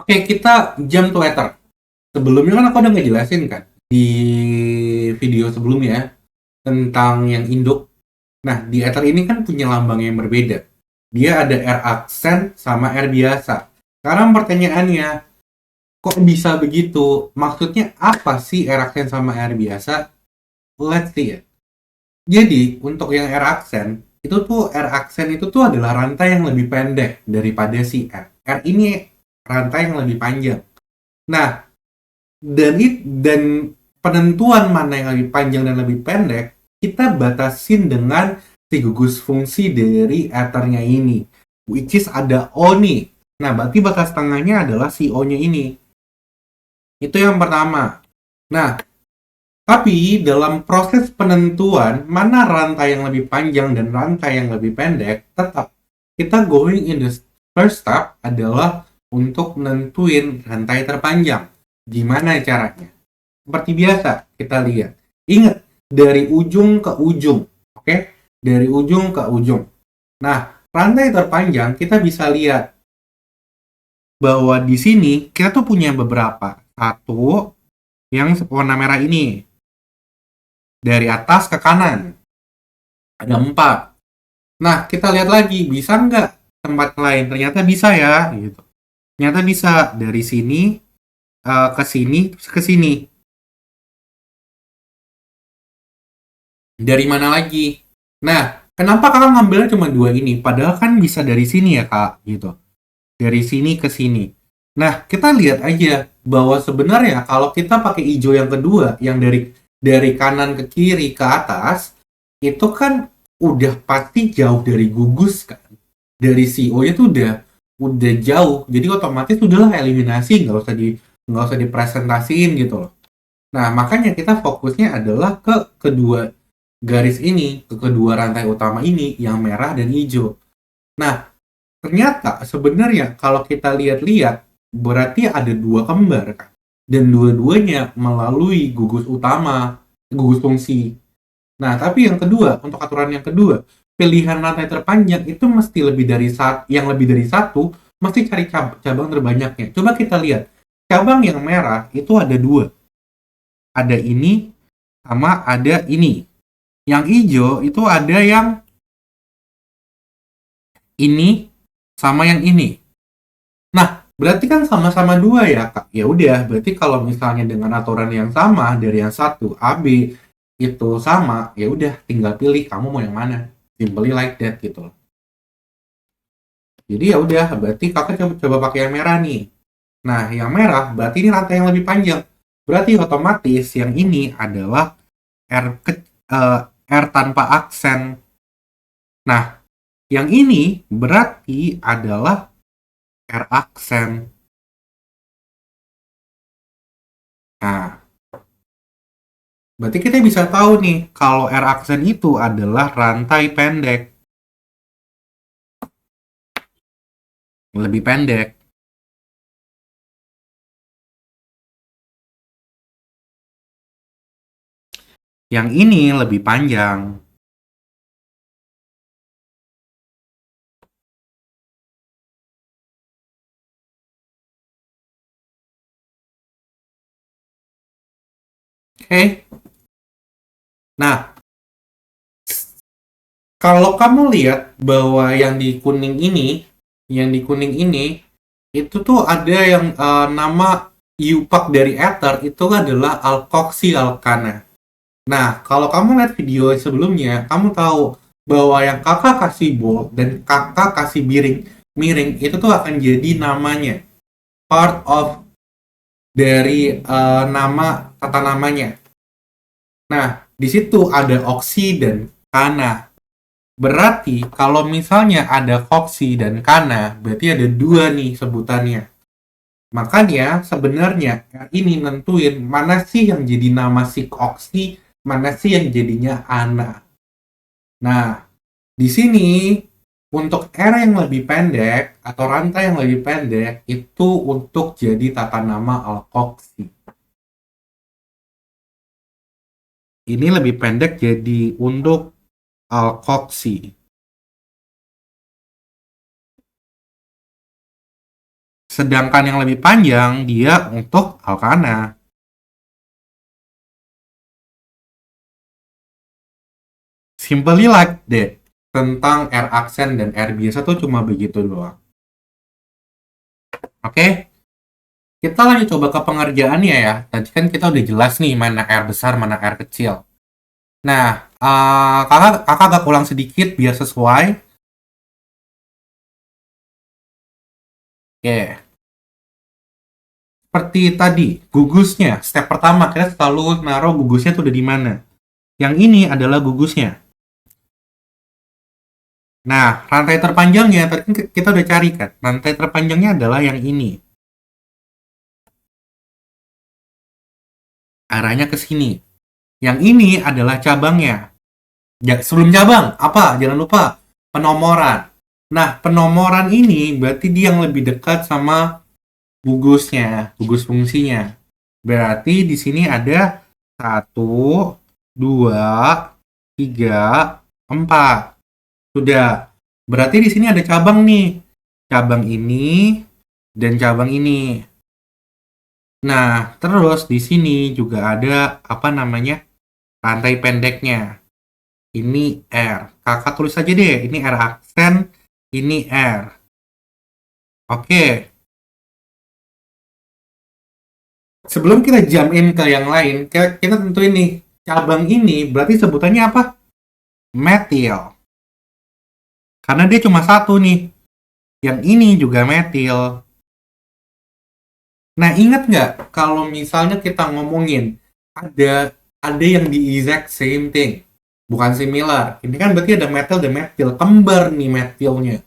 Oke, kita jump to ether. Sebelumnya kan aku udah ngejelasin kan di video sebelumnya ya, tentang yang induk. Nah, di ether ini kan punya lambang yang berbeda. Dia ada R aksen sama R biasa. Sekarang pertanyaannya, kok bisa begitu? Maksudnya apa sih R aksen sama R biasa? Let's see ya. Jadi, untuk yang R aksen, R aksen itu tuh adalah rantai yang lebih pendek daripada si R. R ini rantai yang lebih panjang. Nah, dan penentuan mana yang lebih panjang dan lebih pendek, kita batasin dengan si gugus fungsi dari ethernya ini, which is ada O nih. Nah, berarti batas tengahnya adalah si O-nya ini. Itu yang pertama. Nah, tapi dalam proses penentuan mana rantai yang lebih panjang dan rantai yang lebih pendek, tetap kita going in the first step adalah untuk nentuin rantai terpanjang. Gimana caranya? Seperti biasa, kita lihat. Ingat, dari ujung ke ujung. Oke? Dari ujung ke ujung. Nah, rantai terpanjang kita bisa lihat bahwa di sini kita tuh punya beberapa. Satu, yang warna merah ini. Dari atas ke kanan. Ada 4. Nah, kita lihat lagi, bisa nggak tempat lain? Ternyata bisa ya, gitu. Ternyata bisa dari sini ke sini, ke sini. Dari mana lagi? Nah, kenapa kakak ngambilnya cuma 2 ini? Padahal kan bisa dari sini ya kak, gitu. Dari sini ke sini. Nah, kita lihat aja bahwa sebenarnya kalau kita pakai hijau yang kedua, yang dari kanan ke kiri ke atas, itu kan udah pasti jauh dari gugus kan. Dari CO-nya tuh udah jauh. Jadi otomatis udahlah eliminasi, nggak usah dipresentasiin gitu loh. Nah, makanya kita fokusnya adalah ke kedua garis ini, ke kedua rantai utama ini yang merah dan hijau. Nah, ternyata sebenarnya kalau kita lihat-lihat berarti ada 2 kembar kan. Dan dua-duanya melalui gugus utama, gugus fungsi. Nah, tapi yang kedua, untuk aturan yang kedua, pilihan rantai terpanjang itu mesti lebih dari satu, mesti cari cabang terbanyaknya. Coba kita lihat, cabang yang merah itu ada 2. Ada ini sama ada ini. Yang hijau itu ada yang ini sama yang ini. Nah, berarti kan sama-sama 2 ya, Kak. Ya udah, berarti kalau misalnya dengan aturan yang sama dari yang satu A B itu sama, ya udah tinggal pilih kamu mau yang mana. Simply like that gitu loh. Jadi ya udah, berarti Kakak coba pakai yang merah nih. Nah, yang merah berarti ini rantai yang lebih panjang. Berarti otomatis yang ini adalah R ke, eh, R tanpa aksen. Nah, yang ini berarti adalah R aksen. Nah, berarti kita bisa tahu nih kalau R aksen itu adalah rantai pendek, lebih pendek. Yang ini lebih panjang. Oke. Nah, kalau kamu lihat bahwa yang di kuning ini itu tuh ada yang nama Yupak dari ether itu adalah alkoxy-alkana. Nah, kalau kamu lihat video sebelumnya, kamu tahu bahwa yang kakak kasih bold dan kakak kasih miring itu tuh akan jadi namanya, part of dari nama tata namanya. Nah, di situ ada oksi dan kana. Berarti kalau misalnya ada oksi dan kana, berarti ada 2 nih sebutannya. Makanya sebenarnya ini nentuin mana sih yang jadi nama si oksi, mana sih yang jadinya ana. Nah, di sini untuk R yang lebih pendek atau rantai yang lebih pendek itu untuk jadi tata nama alkoksi. Ini lebih pendek jadi untuk alkoksi. Sedangkan yang lebih panjang dia untuk alkana. Simply like that. Tentang R aksen dan R biasa tuh cuma begitu doang. Oke? Kita lanjut coba ke pengerjaannya ya. Tadi kan kita udah jelas nih mana R besar, mana R kecil. Nah, kakak agak ulang sedikit biar sesuai. Oke. Seperti tadi, gugusnya. Step pertama, kita selalu naruh gugusnya tuh udah di mana. Yang ini adalah gugusnya. Nah, rantai terpanjangnya, tadi kan kita udah cari kan. Rantai terpanjangnya adalah yang ini. Arahnya ke sini. Yang ini adalah cabangnya. Ya, sebelum cabang, apa? Jangan lupa, penomoran. Nah, penomoran ini berarti dia yang lebih dekat sama gugusnya, gugus fungsinya. Berarti di sini ada 1, 2, 3, 4. Sudah. Berarti di sini ada cabang nih. Cabang ini dan cabang ini. Nah, terus di sini juga ada apa namanya? Rantai pendeknya. Ini R. Kakak tulis aja deh. Ini R aksen, ini R. Oke. Sebelum kita jump in ke yang lain, kita tentuin nih. Cabang ini berarti sebutannya apa? Metil. Karena dia cuma satu nih. Yang ini juga metil. Nah, ingat nggak kalau misalnya kita ngomongin ada yang di exact same thing, bukan similar. Ini kan berarti ada metil dan metil, kembar nih metilnya.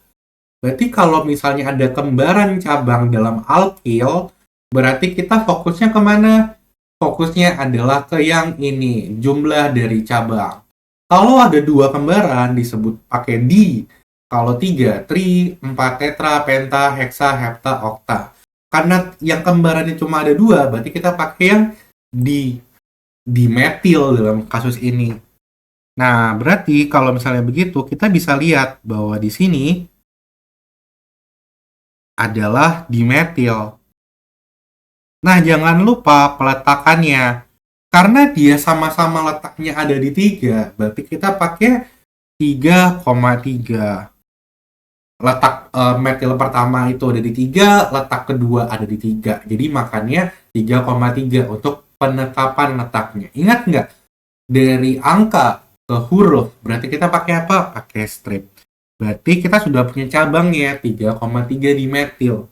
Berarti kalau misalnya ada kembaran cabang dalam alkil, berarti kita fokusnya kemana? Fokusnya adalah ke yang ini, jumlah dari cabang. Kalau ada 2 kembaran disebut pakai di. Kalau 3, tri, 4, tetra, penta, heksa, hepta, okta. Karena yang kembarannya cuma ada 2, berarti kita pakai yang di metil dalam kasus ini. Nah, berarti kalau misalnya begitu, kita bisa lihat bahwa di sini adalah dimetil. Nah, jangan lupa peletakannya. Karena dia sama-sama letaknya ada di 3, berarti kita pakai 3,3. Letak metil pertama itu ada di 3, letak kedua ada di 3. Jadi makanya 3,3 untuk penetapan letaknya. Ingat nggak? Dari angka ke huruf, berarti kita pakai apa? Pakai strip. Berarti kita sudah punya cabangnya 3,3 di metil.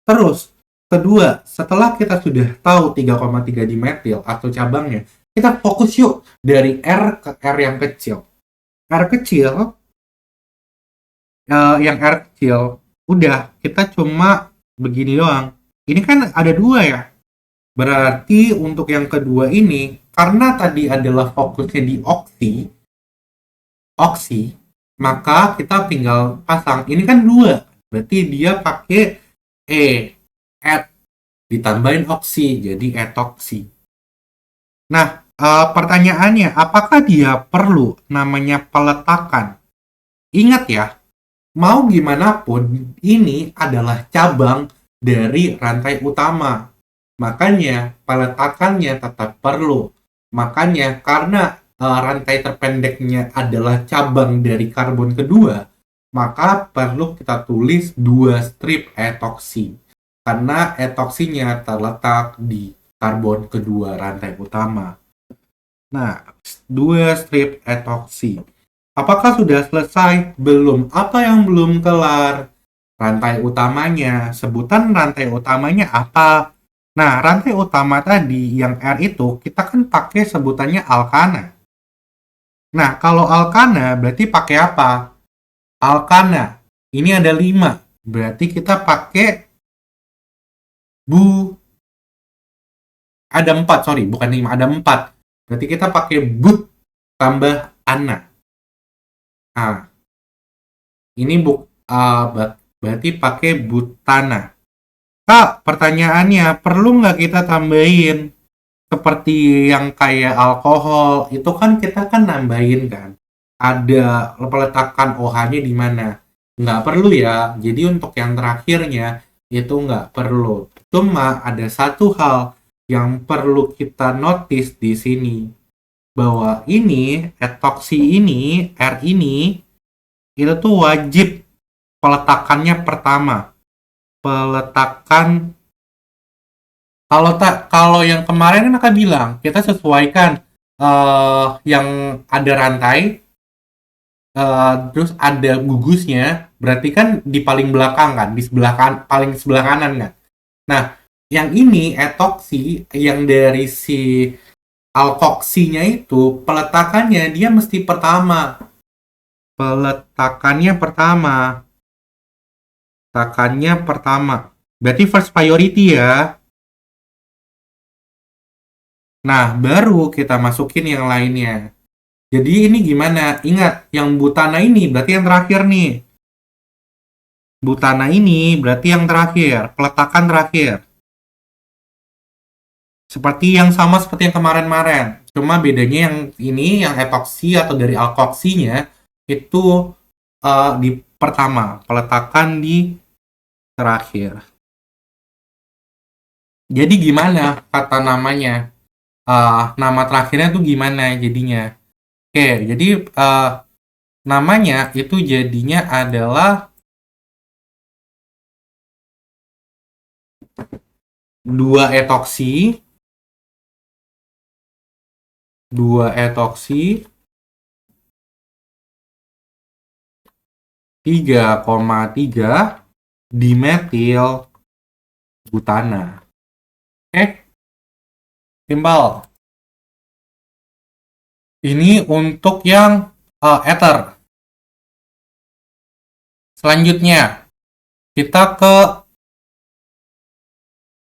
Terus, kedua, setelah kita sudah tahu 3,3 di metil atau cabangnya, kita fokus yuk dari R ke R yang kecil. R kecil, yang R kecil, udah, kita cuma begini doang. Ini kan ada 2 ya. Berarti untuk yang kedua ini, karena tadi adalah fokusnya di oksi, maka kita tinggal pasang. Ini kan 2, berarti dia pakai et, ditambahin oksi, jadi etoksi. Nah, pertanyaannya, apakah dia perlu namanya peletakan? Ingat ya, mau gimana pun, ini adalah cabang dari rantai utama. Makanya, peletakannya tetap perlu. Makanya, karena rantai terpendeknya adalah cabang dari karbon kedua, maka perlu kita tulis 2 strip etoksi. Karena etoksinya terletak di karbon kedua rantai utama. Nah, 2 strip etoksi. Apakah sudah selesai? Belum. Apa yang belum kelar? Rantai utamanya. Sebutan rantai utamanya apa? Nah, rantai utama tadi yang R itu kita kan pakai sebutannya alkana. Nah, kalau alkana berarti pakai apa? Alkana. Ini ada 5. Berarti kita pakai ada 4, sorry, bukan 5, ada 4. Berarti kita pakai but tambah ana. Nah, ini berarti pakai butana. Kak, pertanyaannya, perlu nggak kita tambahin seperti yang kayak alkohol? Itu kan kita kan nambahin kan. Ada peletakan OH-nya di mana? Nggak perlu ya. Jadi untuk yang terakhirnya, Itu nggak perlu. Cuma ada satu hal yang perlu kita notice di sini, bahwa ini etoksi ini R ini itu tuh wajib peletakannya pertama. Peletakan, kalau yang kemarin kan Kakak bilang kita sesuaikan yang ada rantai, terus ada gugusnya, berarti kan di paling belakang kan, di sebelah paling sebelah kanan kan. Nah, yang ini etoksi yang dari si alkoksinya itu peletakannya dia mesti pertama. Peletakannya pertama. Peletakannya pertama. Berarti first priority ya. Nah, baru kita masukin yang lainnya. Jadi ini gimana? Ingat, yang butana ini berarti yang terakhir nih. Butana ini berarti yang terakhir, peletakan terakhir. Seperti yang sama seperti yang kemarin-kemarin. Cuma bedanya yang ini, yang epoksi atau dari alkoksinya, itu di pertama, peletakan di terakhir. Jadi gimana kata namanya? Nama terakhirnya tuh gimana jadinya? Oke, jadi namanya itu jadinya adalah dua etoksi 3,3 dimetil butana. Oke, timbal. Ini untuk yang ether. Selanjutnya, kita ke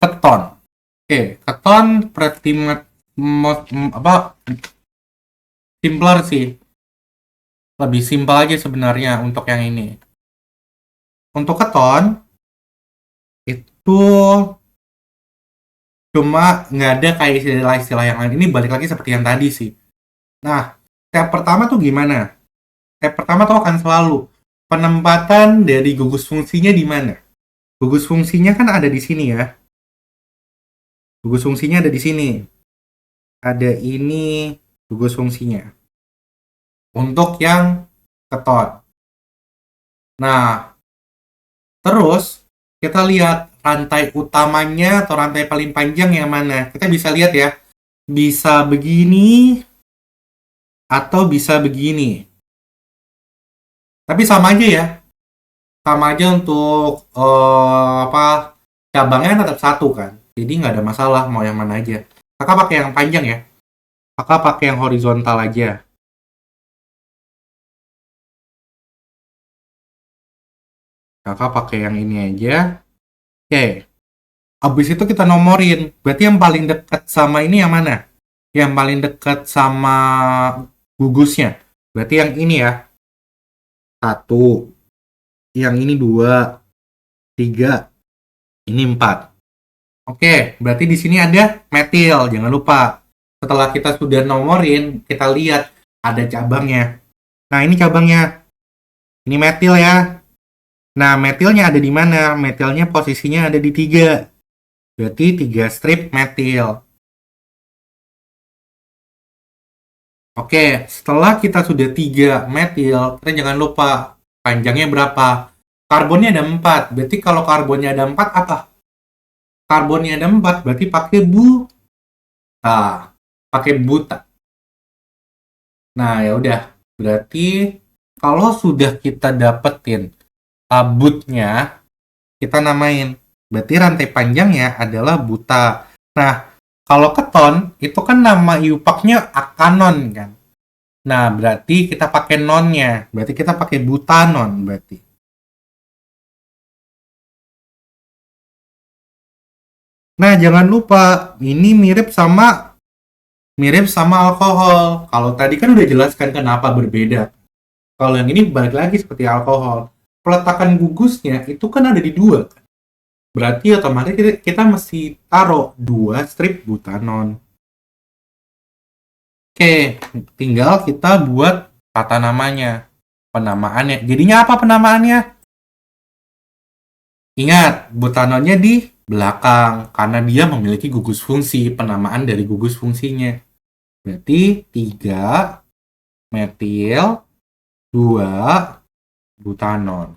keton. Oke, keton pretty simpler sih. Lebih simpel aja sebenarnya untuk yang ini. Untuk keton, itu cuma nggak ada kayak istilah-istilah yang lain. Ini balik lagi seperti yang tadi sih. Nah, step pertama tuh gimana? Step pertama tuh akan selalu penempatan dari gugus fungsinya di mana? Gugus fungsinya kan ada di sini ya. Gugus fungsinya ada di sini. Ada ini gugus fungsinya. Untuk yang keton. Nah, terus kita lihat rantai utamanya atau rantai paling panjang yang mana. Kita bisa lihat ya. Bisa begini atau bisa begini. Tapi sama aja ya. Sama aja untuk cabangnya tetap satu kan. Jadi nggak ada masalah mau yang mana aja. Kakak pakai yang panjang ya. Kakak pakai yang horizontal aja. Kakak pakai yang ini aja. Oke. Habis itu kita nomorin. Berarti yang paling dekat sama ini yang mana? Yang paling dekat sama gugusnya. Berarti yang ini ya. 1. Yang ini 2. 3. Ini 4. Oke, berarti di sini ada metil. Jangan lupa. Setelah kita sudah nomorin, kita lihat ada cabangnya. Nah, ini cabangnya. Ini metil ya. Nah, metilnya ada di mana? Metilnya posisinya ada di 3. Berarti 3 strip metil. Oke, setelah kita sudah 3 metil, kita jangan lupa panjangnya berapa. Karbonnya ada 4. Berarti kalau karbonnya ada 4 apa? Karbonnya ada 4, berarti pakai pakai buta. Nah, ya udah. Berarti kalau sudah kita dapetin butnya, kita namain. Berarti rantai panjangnya adalah buta. Nah, kalau keton, itu kan nama iupaknya akanon kan. Nah, berarti kita pakai nonnya. Berarti kita pakai butanon berarti. Nah, jangan lupa, ini mirip sama alkohol. Kalau tadi kan udah jelaskan kenapa berbeda. Kalau yang ini balik lagi seperti alkohol. Peletakan gugusnya itu kan ada di 2. Berarti otomatis kita mesti taruh 2 strip butanon. Oke, tinggal kita buat tata namanya. Penamaannya. Jadinya apa penamaannya? Ingat, butanolnya di belakang karena dia memiliki gugus fungsi, penamaan dari gugus fungsinya. Berarti 3 metil 2 butanol.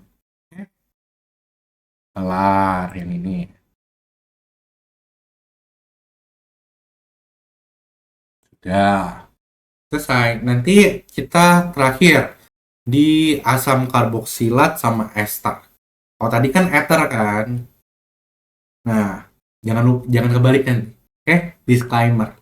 Kelar yang ini. Sudah. Selesai. Nanti kita terakhir di asam karboksilat sama ester. Kalau tadi kan ether kan. Nah, jangan kebalik nanti. Oke, disclaimer.